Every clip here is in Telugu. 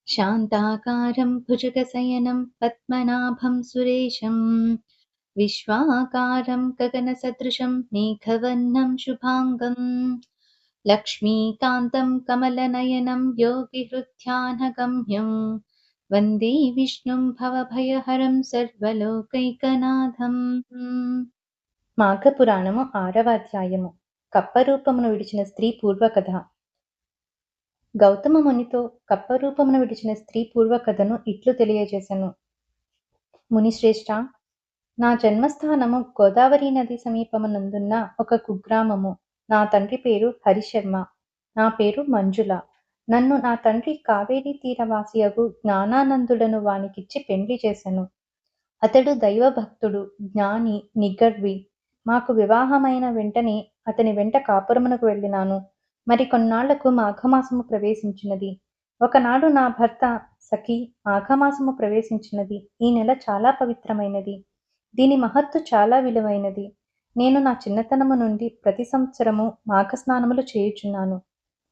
శాంతాకారం భుజగశయనం పద్మనాభం సురేశం విశ్వాకారం గగనసదృశం మేఘవర్ణం శుభాంగం లక్ష్మీకాంతం కమలనయనం యోగిహృధ్యానగమ్యం వందే విష్ణుం భవభయహరం సర్వలోకైకనాథం. మాఘపురాణము 6వ అధ్యాయము. కప్పరూపమును విడిచిన స్త్రీ పూర్వకథ. గౌతమ మునితో కప్పరూపమును విడిచిన స్త్రీ పూర్వకథను ఇట్లు తెలియజేసెను. మునిశ్రేష్ఠ, నా జన్మస్థానము గోదావరి నది సమీపమునందున్న ఒక కుగ్రామము. నా తండ్రి పేరు హరిశర్మ. నా పేరు మంజుల. నన్ను నా తండ్రి కావేరీ తీరవాసియగు జ్ఞానానందుడను వానికిచ్చి పెండ్లి చేసెను. అతడు దైవభక్తుడు, జ్ఞాని, నిగర్వి. మాకు వివాహమైన వెంటనే అతని వెంట కాపురమునకు వెళ్ళినాను. మరి కొన్నాళ్లకు మాఘమాసము ప్రవేశించినది. ఒకనాడు నా భర్త, సఖి, మాఘమాసము ప్రవేశించినది. ఈ నెల చాలా పవిత్రమైనది. దీని మహత్తు చాలా విలువైనది. నేను నా చిన్నతనము నుండి ప్రతి సంవత్సరము మాఘస్నానములు చేయుచున్నాను.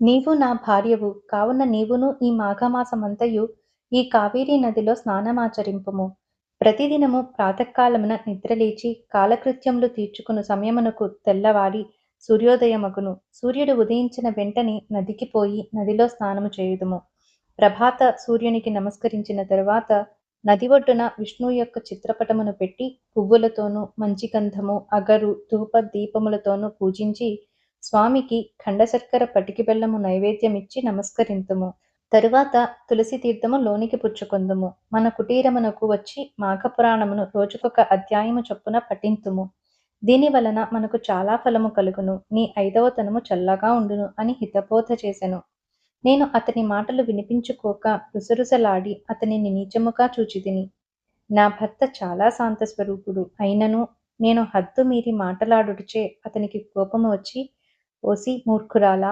నీవు నా భార్యవు కావున నీవును ఈ మాఘమాసమంతయు ఈ కావేరీ నదిలో స్నానమాచరింపుము. ప్రతిదినము ప్రాతకాలమున నిద్రలేచి కాలకృత్యములు తీర్చుకుని సమయమునకు తెల్లవారి సూర్యోదయమగును. సూర్యుడు ఉదయించిన వెంటనే నదికి పోయి నదిలో స్నానము చేయుదుము. ప్రభాత సూర్యునికి నమస్కరించిన తరువాత నది ఒడ్డున విష్ణువు యొక్క చిత్రపటమును పెట్టి పువ్వులతోనూ మంచిగంధము, అగరు, ధూప దీపములతోనూ పూజించి స్వామికి ఖండశర్కర పటికి బెల్లము నైవేద్యమిచ్చి నమస్కరింతుము. తరువాత తులసి తీర్థము లోనికి పుచ్చుకొందుము. మన కుటీరమునకు వచ్చి మాఘపురాణమును రోజుకొక అధ్యాయము చొప్పున పఠింతుము. దీని వలన మనకు చాలా ఫలము కలుగును. నీ 5వ తనము చల్లగా ఉండును అని హితబోధ చేసెను. నేను అతని మాటలు వినిపించుకోక రుసరుసలాడి అతనిని నీచముగా చూచితిని. నా భర్త చాలా శాంత స్వరూపుడు. అయినను నేను హద్దు మీరి మాటలాడుటచే అతనికి కోపము వచ్చి, ఓసి మూర్ఖురాలా,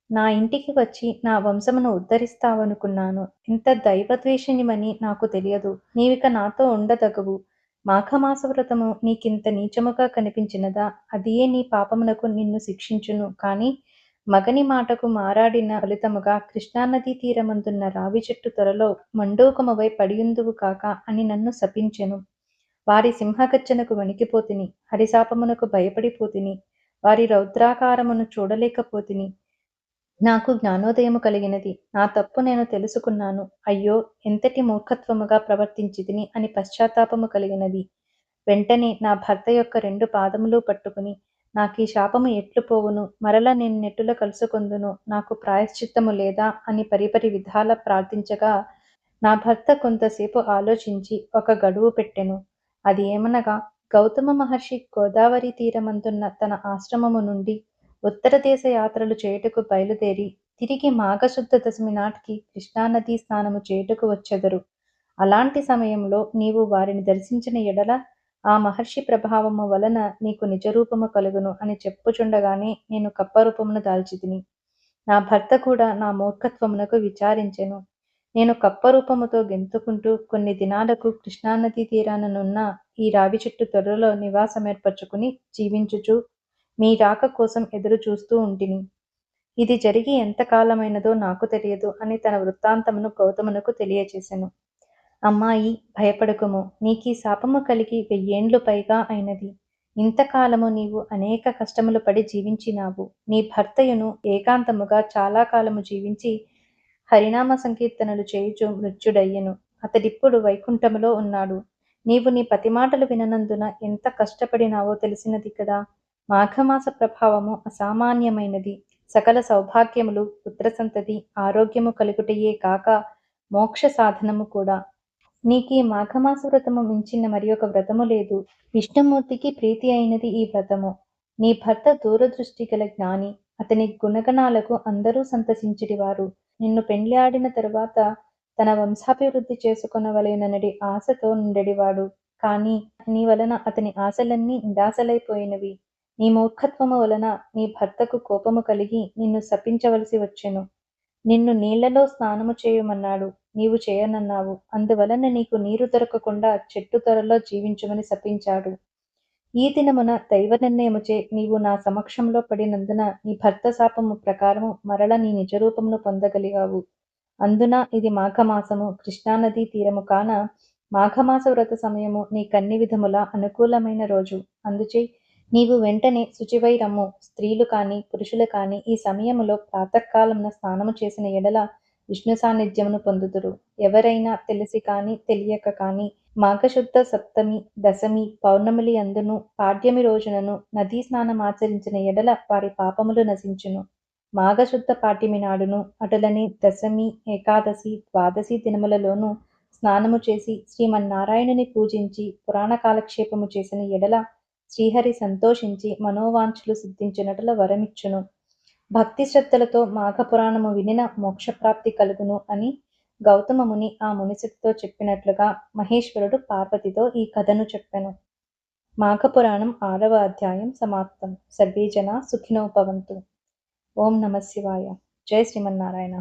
నా ఇంటికి వచ్చి నా వంశమును ఉద్ధరిస్తావనుకున్నాను. ఇంత దైవద్వేషినివని నాకు తెలియదు. నీవిక నాతో ఉండదగవు. మాఘమాస వ్రతము నీకింత నీచముగా కనిపించినదా? అదియే నీ పాపమునకు నిన్ను శిక్షించును. కాని మగని మాటకు మారాడిన ఫలితముగా కృష్ణానదీ తీరమందున్న రావి చెట్టు త్వరలో మండూకమువై పడియుందువు కాక అని నన్ను శపించెను. వారి సింహగర్జనకు వణికిపోతిని. హరిశాపమునకు భయపడిపోతిని. వారి రౌద్రాకారమును చూడలేకపోతిని. నాకు జ్ఞానోదయము కలిగినది. నా తప్పు నేను తెలుసుకున్నాను. అయ్యో, ఎంతటి మూర్ఖత్వముగా ప్రవర్తించితిని అని పశ్చాత్తాపము కలిగినది. వెంటనే నా భర్త యొక్క 2 పాదములు పట్టుకుని, నాకీ శాపము ఎట్లు పోవును? మరల నేను నెట్టుల కలుసుకొందును. నాకు ప్రాయశ్చిత్తము లేదా అని పరిపరి విధాల ప్రార్థించగా నా భర్త కొంతసేపు ఆలోచించి ఒక గడువు పెట్టెను. అది ఏమనగా, గౌతమ మహర్షి గోదావరి తీరమందున్న తన ఆశ్రమము నుండి ఉత్తర దేశ యాత్రలు చేయుటకు బయలుదేరి తిరిగి మాఘశుద్ధ దశమి నాటికి కృష్ణానదీ స్నానము చేయుటకు వచ్చెదరు. అలాంటి సమయంలో నీవు వారిని దర్శించిన ఎడల ఆ మహర్షి ప్రభావము వలన నీకు నిజరూపము కలుగును అని చెప్పుచుండగానే నేను కప్పరూపమును దాల్చితిని. నా భర్త కూడా నా మూర్ఖత్వమునకు విచారించెను. నేను కప్పరూపముతో గెంతుకుంటూ కొన్ని దినాలకు కృష్ణానదీ తీరాననున్న ఈ రావి చెట్టు తొర్రలో నివాసమేర్పరచుకుని జీవించుచు మీ రాక కోసం ఎదురు చూస్తూ ఉంటిని. ఇది జరిగి ఎంతకాలమైనదో నాకు తెలియదు అని తన వృత్తాంతమును గౌతమునకు తెలియచేసెను. అమ్మాయి, భయపడకుము. నీకీ శాపము కలిగి 1000 ఏండ్లు పైగా అయినది. ఇంతకాలము నీవు అనేక కష్టములు పడి జీవించినావు. నీ భర్తయును ఏకాంతముగా చాలా కాలము జీవించి హరినామ సంకీర్తనలు చేయుచు మృత్యుడయ్యెను. అతడిప్పుడు వైకుంఠములో ఉన్నాడు. నీవు నీ పతి మాటలు విననందున ఎంత కష్టపడినావో తెలిసినది కదా. మాఘమాస ప్రభావము అసామాన్యమైనది. సకల సౌభాగ్యములు, పుత్రసంతతి, ఆరోగ్యము కలుగుటయే కాక మోక్ష సాధనము కూడా. నీకీ మాఘమాస వ్రతము మించిన మరి ఒక వ్రతము లేదు. విష్ణుమూర్తికి ప్రీతి అయినది ఈ వ్రతము. నీ భర్త దూరదృష్టి గల జ్ఞాని. అతని గుణగణాలకు అందరూ సంతసించిడివారు. నిన్ను పెండ్లి ఆడిన తరువాత తన వంశాభివృద్ధి చేసుకొనవలెననడి ఆశతో నుండెడివాడు. కాని నీ వలన అతని ఆశలన్నీ నిరాశలైపోయినవి. నీ మూర్ఖత్వము వలన నీ భర్తకు కోపము కలిగి నిన్ను శపించవలసి వచ్చెను. నిన్ను నీళ్లలో స్నానము చేయమన్నాడు. నీవు చేయనన్నావు. అందువలన నీకు నీరు దొరకకుండా చెట్టు త్వరలో జీవించుమని శపించాడు. ఈ దినమున దైవ నిర్ణయముచే నీవు నా సమక్షంలో పడినందున నీ భర్త శాపము ప్రకారము మరల నీ నిజరూపమును పొందగలిగావు. అందున ఇది మాఘమాసము కృష్ణానదీ తీరము కాన మాఘమాస వ్రత సమయము నీకన్ని విధముల అనుకూలమైన రోజు. అందుచే నీవు వెంటనే శుచివై రమ్ము. స్త్రీలు కాని పురుషులు కాని ఈ సమయములో ప్రాతఃకాలమున స్నానము చేసిన ఎడల విష్ణు సాన్నిధ్యమును పొందుదురు. ఎవరైనా తెలిసి కాని తెలియక కాని మాఘశుద్ధ సప్తమి, దశమి, పౌర్ణమిలి అందును పాడ్యమి రోజునను నదీ స్నానమాచరించిన ఎడల వారి పాపములు నశించును. మాఘశుద్ధ పాడ్యమి నాడును అటులనే దశమి, ఏకాదశి, ద్వాదశి దినములలోనూ స్నానము చేసి శ్రీమన్నారాయణుని పూజించి పురాణ కాలక్షేపము చేసిన ఎడల శ్రీహరి సంతోషించి మనోవాంఛలు సిద్ధించినట్ల వరమిచ్చును. భక్తి శ్రద్ధలతో మాఘపురాణము వినిన మోక్షప్రాప్తి కలుగును అని గౌతమ ముని ఆ మునిసితో చెప్పినట్లుగా మహేశ్వరుడు పార్వతితో ఈ కథను చెప్పెను. మాఘపురాణం 6వ అధ్యాయం సమాప్తం. సర్వే జనా సుఖినో భవంతు. ఓం నమ శివాయ. జై శ్రీమన్నారాయణ.